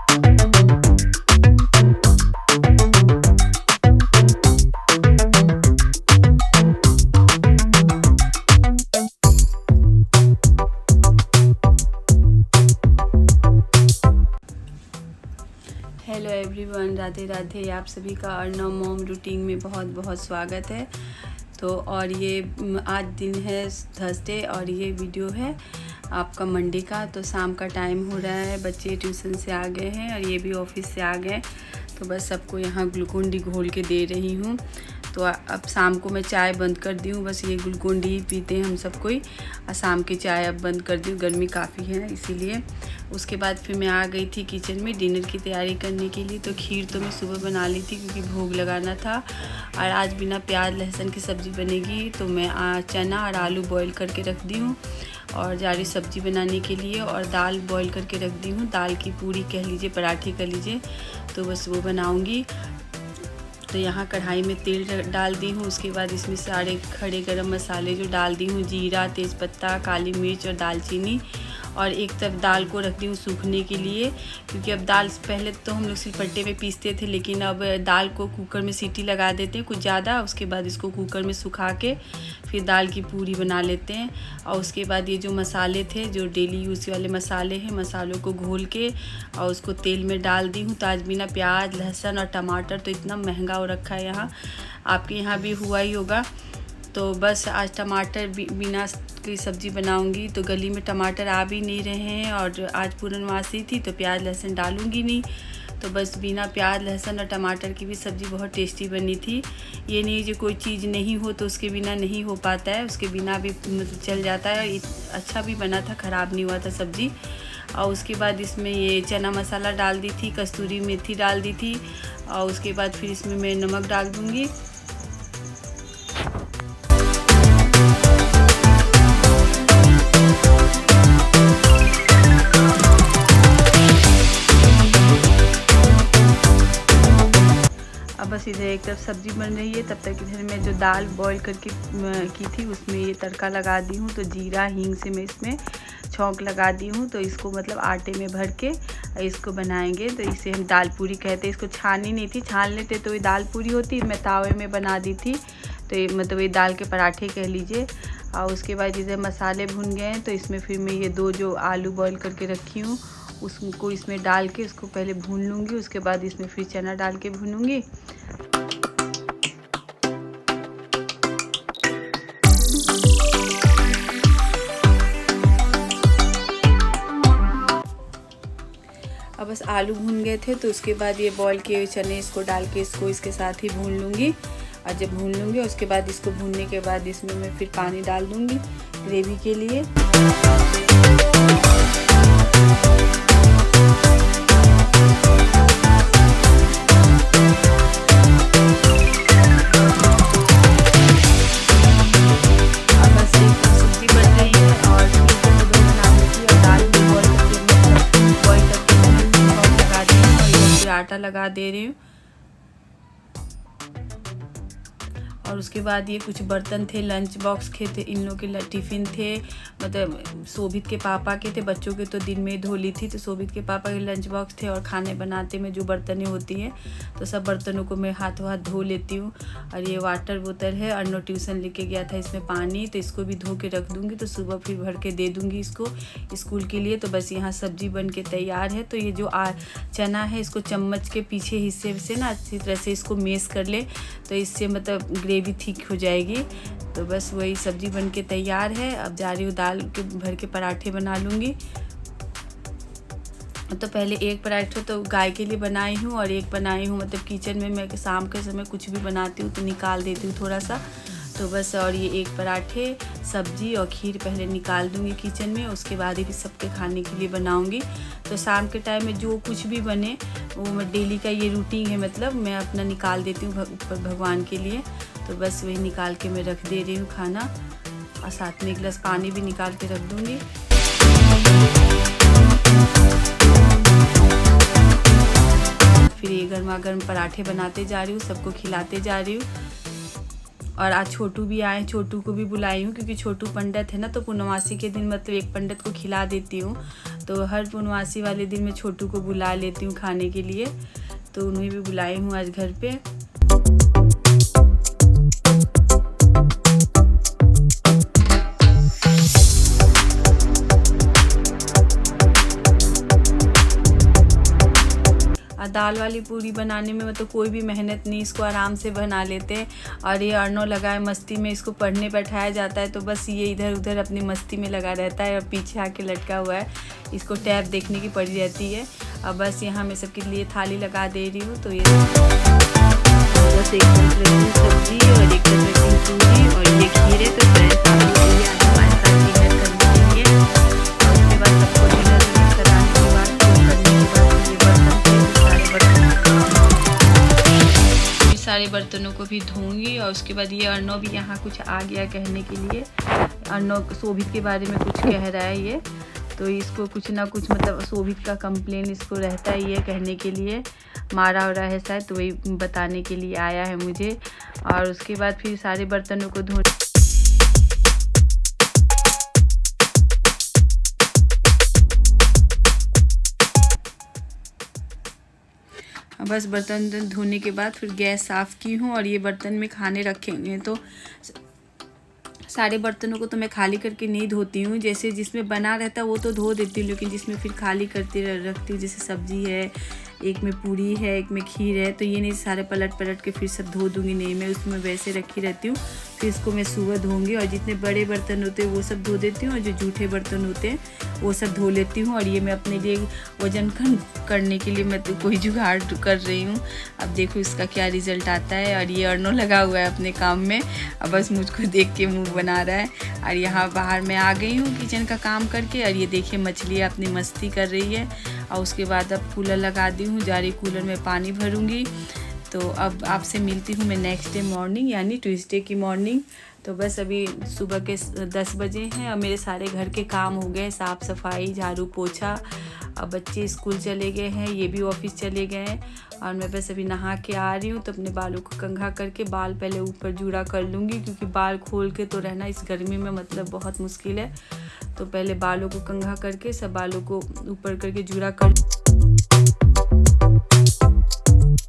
Hello everyone, Radhe Radhe. आप सभी का अर्नव मॉम रूटीन में बहुत बहुत स्वागत है। तो और ये आज दिन है थर्सडे और ये वीडियो है आपका मंडे का। तो शाम का टाइम हो रहा है, बच्चे ट्यूशन से आ गए हैं और ये भी ऑफिस से आ गए। तो बस सबको यहाँ ग्लूकोन डी घोल के दे रही हूँ। तो अब शाम को मैं चाय बंद कर दी हूँ, बस ये ग्लूकोन डी पीते हैं हम सब कोई। और शाम की चाय अब बंद कर दी हूँ, गर्मी काफ़ी है इसीलिए। उसके बाद फिर मैं आ गई थी किचन में डिनर की तैयारी करने के लिए। तो खीर तो मैं सुबह बना ली थी क्योंकि भोग लगाना था। और आज बिना प्याज लहसुन की सब्ज़ी बनेगी। तो मैं चना और आलू बॉईल करके रख दी हूँ और जा रही सब्ज़ी बनाने के लिए। और दाल बॉईल करके रख दी हूँ, दाल की पूरी कह लीजिए, पराठे कह लीजिए। तो बस वो बनाऊँगी। तो यहाँ कढ़ाई में तेल डाल दी हूँ। उसके बाद इसमें सारे खड़े गरम मसाले जो डाल दी हूँ, जीरा, तेज़पत्ता, काली मिर्च और दालचीनी। और एक तरफ दाल को रख दी हूँ सूखने के लिए, क्योंकि अब दाल पहले तो हम लोग सिलपट्टे में पीसते थे, लेकिन अब दाल को कुकर में सीटी लगा देते हैं कुछ ज़्यादा। उसके बाद इसको कुकर में सुखा के फिर दाल की पूरी बना लेते हैं। और उसके बाद ये जो मसाले थे, जो डेली यूज़ वाले मसाले हैं, मसालों को घोल के और उसको तेल में डाल दी हूँ। तो आज बिना प्याज लहसुन और टमाटर, तो इतना महंगा हो रखा है यहाँ, आपके यहाँ भी हुआ ही होगा। तो बस आज टमाटर बिना की सब्ज़ी बनाऊंगी। तो गली में टमाटर आ भी नहीं रहे हैं और आज पूर्णमासी थी तो प्याज लहसुन डालूंगी नहीं। तो बस बिना प्याज लहसुन और टमाटर की भी सब्ज़ी बहुत टेस्टी बनी थी। ये नहीं जो कोई चीज़ नहीं हो तो उसके बिना नहीं हो पाता है, उसके बिना भी चल जाता है। अच्छा भी बना था, ख़राब नहीं हुआ था सब्ज़ी। और उसके बाद इसमें ये चना मसाला डाल दी थी, कस्तूरी मेथी डाल दी थी। और उसके बाद फिर इसमें मैं नमक डाल दूँगी। अब बस इधर एक तरफ सब्ज़ी बन रही है, तब तक इधर मैं जो दाल बॉईल करके की थी उसमें ये तड़का लगा दी हूँ। तो जीरा हींग से मैं इसमें छौंक लगा दी हूँ। तो इसको मतलब आटे में भर के इसको बनाएंगे। तो इसे हम दाल पूरी कहते हैं। इसको छानी नहीं थी, छान लेते तो ये दाल पूरी होती, मैं तावे में बना दी थी। तो ये मतलब ये दाल के पराठे कह लीजिए। और उसके बाद इधर मसाले भुन गए हैं। तो इसमें फिर मैं ये दो जो आलू बॉईल करके रखी हूँ उसको इसमें डाल के उसको पहले भून लूँगी। उसके बाद इसमें फिर चना डाल के भूनूँगी। अब बस आलू भून गए थे तो उसके बाद ये बॉईल किए चने इसको डाल के इसको इसके साथ ही भून लूँगी। और जब भून लूँगी उसके बाद इसको भूनने के बाद इसमें मैं फिर पानी डाल दूँगी ग्रेवी के लिए। आटा लगा दे रही हूँ। और उसके बाद ये कुछ बर्तन थे, लंच बॉक्स के थे, इन लोगों के टिफ़िन थे, मतलब शोभित के पापा के थे, बच्चों के तो दिन में धो ली थी। तो शोभित के पापा के लंच बॉक्स थे और खाने बनाते में जो बर्तनें होती हैं तो सब बर्तनों को मैं हाथों हाथ धो लेती हूँ। और ये वाटर बोतल है, अर्नव ट्यूशन लेके गया था इसमें पानी, तो इसको भी धो के रख दूँगी। तो सुबह फिर भर के दे दूँगी इसको स्कूल के लिए। तो बस यहाँ सब्ज़ी बन के तैयार है। तो ये जो चना है इसको चम्मच के पीछे हिस्से से ना अच्छी तरह से इसको मेश कर ले, तो इससे मतलब ग्रेवी ठीक हो जाएगी। तो बस वही सब्ज़ी बन के तैयार है। अब जा रही हूँ दाल के भर के पराठे बना लूँगी। तो पहले एक पराठा तो गाय के लिए बनाई हूँ और एक बनाई हूँ मतलब किचन में मैं शाम के समय कुछ भी बनाती हूँ तो निकाल देती हूँ थोड़ा सा। तो बस और ये एक पराठे सब्जी और खीर पहले निकाल दूँगी किचन में, उसके बाद ही सबके खाने के लिए बनाऊँगी। तो शाम के टाइम में जो कुछ भी बने वो मैं डेली का ये रूटीन है, मतलब मैं अपना निकाल देती हूँ ऊपर भगवान के लिए। तो बस वही निकाल के मैं रख दे रही हूँ खाना, और साथ में एक गिलास पानी भी निकाल के रख दूँगी। फिर ये गर्मा गर्म पराठे बनाते जा रही हूँ, सबको खिलाते जा रही हूँ। और आज छोटू भी आए, छोटू को भी बुलाई हूँ क्योंकि छोटू पंडित है ना, तो पूर्णमासी के दिन मतलब एक पंडित को खिला देती हूँ। तो हर पूर्णमासी वाले दिन मैं छोटू को बुला लेती हूँ खाने के लिए, तो उन्हें भी बुलाई हूँ आज घर पे। दाल वाली पूरी बनाने में मतलब कोई भी मेहनत नहीं, इसको आराम से बना लेते हैं। और ये अर्नो लगा है मस्ती में, इसको पढ़ने बैठाया जाता है तो बस ये इधर उधर अपनी मस्ती में लगा रहता है और पीछे आके लटका हुआ है, इसको टैब देखने की पड़ी रहती है। अब बस यहाँ मैं सबके लिए थाली लगा दे रही हूँ। तो ये बस एक सब्जी और एक पूरी और ये खीर है, तो सारे बर्तनों को भी धोऊंगी। और उसके बाद ये अर्नो भी यहाँ कुछ आ गया कहने के लिए, अर्नो शोभित के बारे में कुछ कह रहा है ये, तो इसको कुछ ना कुछ मतलब शोभित का कंप्लेन इसको रहता ही है कहने के लिए, मारा हो रहा है शायद, तो वही बताने के लिए आया है मुझे। और उसके बाद फिर सारे बर्तनों को धो बस बर्तन धोने के बाद फिर गैस साफ़ की हूँ। और ये बर्तन में खाने रखेंगे तो सारे बर्तनों को तो मैं खाली करके नहीं धोती हूँ, जैसे जिसमें बना रहता है वो तो धो देती हूँ, लेकिन जिसमें फिर खाली करती रखती हूँ, जैसे सब्जी है, एक में पूरी है, एक में खीर है, तो ये नहीं सारे पलट के फिर सब धो दूँगी, नहीं मैं उसमें वैसे रखी रहती हूँ। फिर इसको मैं सुबह धोऊंगी और जितने बड़े बर्तन होते हैं वो सब धो देती हूँ और जो जूठे बर्तन होते हैं वो सब धो लेती हूँ। और ये मैं अपने लिए वजन करने के लिए मैं तो कोई जुगाड़ कर रही हूँ, अब देखो इसका क्या रिज़ल्ट आता है। और ये अर्नो लगा हुआ है अपने काम में, अब बस मुझको देख के मुँह बना रहा है। और यहाँ बाहर मैं आ गई हूँ किचन का काम करके, और ये देखिए मछलियाँ अपनी मस्ती कर रही है। और उसके बाद अब कूलर लगा दी हूँ, जा रही कूलर में पानी भरूँगी। तो अब आपसे मिलती हूँ मैं नेक्स्ट डे मॉर्निंग, यानी ट्यूसडे की मॉर्निंग। तो बस अभी सुबह के 10 बजे हैं और मेरे सारे घर के काम हो गए, साफ़ सफाई, झाड़ू पोछा। अब बच्चे स्कूल चले गए हैं, ये भी ऑफिस चले गए हैं, और मैं बस अभी नहा के आ रही हूँ। तो अपने बालों को कंघा करके बाल पहले ऊपर जूड़ा कर लूँगी, क्योंकि बाल खोल के तो रहना इस गर्मी में मतलब बहुत मुश्किल है। तो पहले बालों को कंघा करके सब बालों को ऊपर करके जूड़ा कर।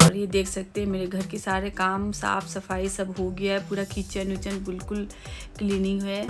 और ये देख सकते हैं मेरे घर के सारे काम, साफ़ सफाई सब हो गया है, पूरा किचन उचन बिल्कुल क्लीनिंग है।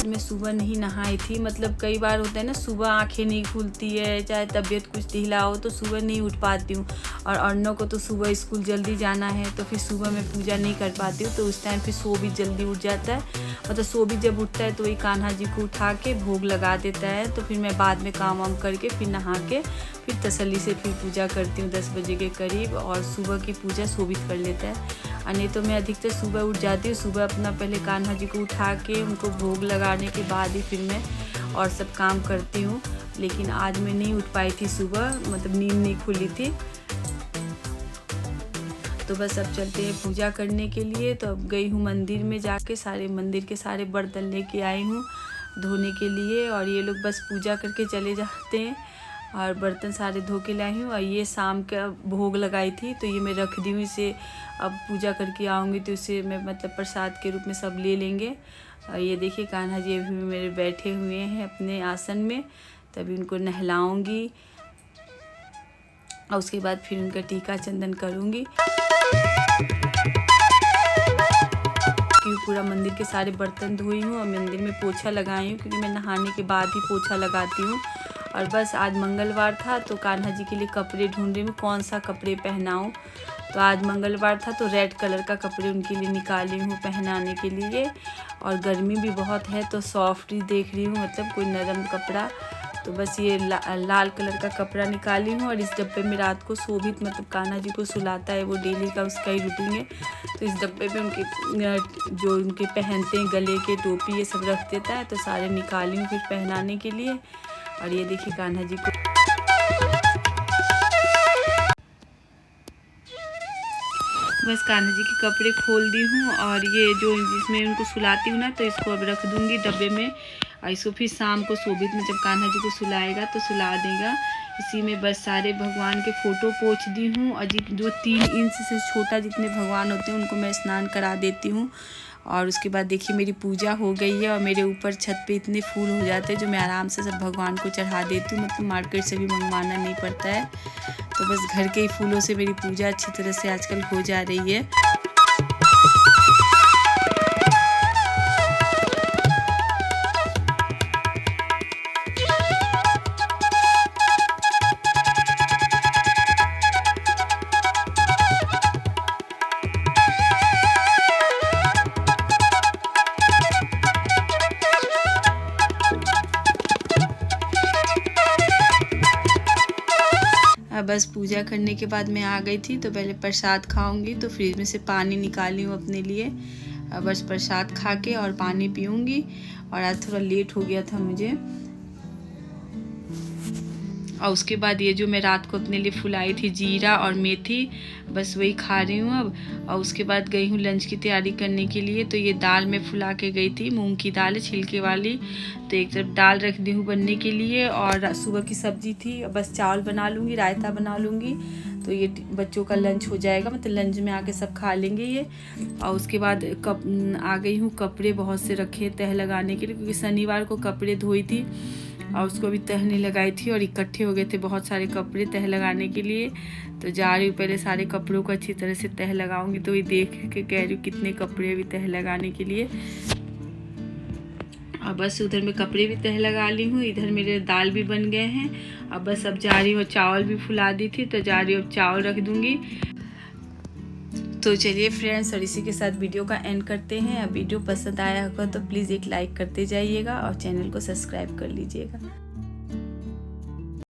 मैं सुबह नहीं नहाई थी, मतलब कई बार होता है ना सुबह आंखें नहीं खुलती है, चाहे तबीयत कुछ ढीला हो तो सुबह नहीं उठ पाती हूँ। और अर्नो को तो सुबह स्कूल जल्दी जाना है, तो फिर सुबह मैं पूजा नहीं कर पाती हूँ, तो उस टाइम फिर सो भी जल्दी उठ जाता है। मतलब सो भी जब उठता है तो वही कान्हा जी को उठा के भोग लगा देता है। तो फिर मैं बाद में काम वाम करके फिर नहा के फिर तसल्ली से फिर पूजा करती हूँ 10 बजे के करीब, और सुबह की पूजा शोभित कर लेता है। और नहीं तो मैं अधिकतर सुबह उठ जाती हूँ, सुबह अपना पहले कान्हा जी को उठा के उनको भोग लगाने के बाद ही फिर मैं और सब काम करती हूँ। लेकिन आज मैं नहीं उठ पाई थी सुबह, मतलब नींद नहीं खुली थी। तो बस अब चलते हैं पूजा करने के लिए। तो अब गई हूँ मंदिर में, जाके सारे मंदिर के सारे बर्तन लेके आई हूँ धोने के लिए, और ये लोग बस पूजा करके चले जाते हैं और बर्तन सारे धो के लाई हूँ। और ये शाम का भोग लगाई थी तो ये मैं रख दी हूँ, इसे अब पूजा करके आऊँगी तो इसे मैं मतलब प्रसाद के रूप में सब ले लेंगे। और ये देखिए कान्हा जी अभी मेरे बैठे हुए हैं अपने आसन में, तभी उनको नहलाऊँगी और उसके बाद फिर उनका टीका चंदन करूँगी। पूरा मंदिर के सारे बर्तन धोई हूँ और मंदिर में पोछा लगाई हूँ, क्योंकि मैं नहाने के बाद ही पोछा लगाती हूँ। और बस आज मंगलवार था तो कान्हा जी के लिए कपड़े ढूंढ रही हूँ, कौन सा कपड़े पहनाऊँ। तो आज मंगलवार था तो रेड कलर का कपड़े उनके लिए निकाली हूँ पहनाने के लिए। और गर्मी भी बहुत है तो सॉफ्ट ही देख रही हूँ, मतलब कोई नरम कपड़ा। तो बस ये लाल कलर का कपड़ा निकाली हूँ। और इस डब्बे में रात को शोभित मतलब कान्हा जी को सुलाता है, वो डेली का उसका ही रूटीन है। तो इस डब्बे में उनके जो उनके पहनते हैं गले के टोपी ये सब रख देता है, तो सारे निकाली हूँ फिर पहनाने के लिए। और ये देखिए कान्हा जी को बस कान्हा जी के कपड़े खोल दी हूँ। और ये जो जिसमें उनको सुलाती हूँ ना, तो इसको अब रख दूँगी डब्बे में। और इसको फिर शाम को शोभित में जब कान्हा जी को सुलाएगा तो सुला देगा। इसी में बस सारे भगवान के फ़ोटो पोंछ दी हूँ और जो 3 इंच से छोटा जितने भगवान होते हैं उनको मैं स्नान करा देती हूँ। और उसके बाद देखिए मेरी पूजा हो गई है और मेरे ऊपर छत पे इतने फूल हो जाते हैं जो मैं आराम से सब भगवान को चढ़ा देती हूँ, मतलब मार्केट से भी मंगवाना नहीं पड़ता है। तो बस घर के ही फूलों से मेरी पूजा अच्छी तरह से आजकल हो जा रही है। बस पूजा करने के बाद मैं आ गई थी, तो पहले प्रसाद खाऊंगी, तो फ्रिज में से पानी निकाली हूँ अपने लिए। बस प्रसाद खा के और पानी पीऊँगी। और आज थोड़ा लेट हो गया था मुझे। और उसके बाद ये जो मैं रात को अपने लिए फुलाई थी जीरा और मेथी, बस वही खा रही हूँ अब। और उसके बाद गई हूँ लंच की तैयारी करने के लिए। तो ये दाल मैं फुला के गई थी, मूंग की दाल है छिलके वाली, तो एक तरफ दाल रख दी हूँ बनने के लिए। और सुबह की सब्जी थी, बस चावल बना लूँगी, रायता बना लूँगी, तो ये बच्चों का लंच हो जाएगा, मतलब लंच में आके सब खा लेंगे ये। और उसके बाद आ गई हूँ, कपड़े बहुत से रखे तह लगाने के लिए, क्योंकि शनिवार को कपड़े धोई थी और उसको भी तह नहीं लगाई थी और इकट्ठे हो गए थे बहुत सारे कपड़े तह लगाने के लिए। तो जा रही हूँ पहले सारे कपड़ों को अच्छी तरह से तह लगाऊंगी। तो ये देख के कह रही हूँ कितने कपड़े अभी तह लगाने के लिए। और बस उधर मैं कपड़े भी तह लगा ली हूँ, इधर मेरे दाल भी बन गए हैं। अब बस अब जा रही हूँ, चावल भी फुला दी थी तो जा रही हूँ अब चावल रख दूँगी। तो चलिए फ्रेंड्स, और इसी के साथ वीडियो का एंड करते हैं। अब वीडियो पसंद आया होगा तो प्लीज़ एक लाइक करते जाइएगा और चैनल को सब्सक्राइब कर लीजिएगा।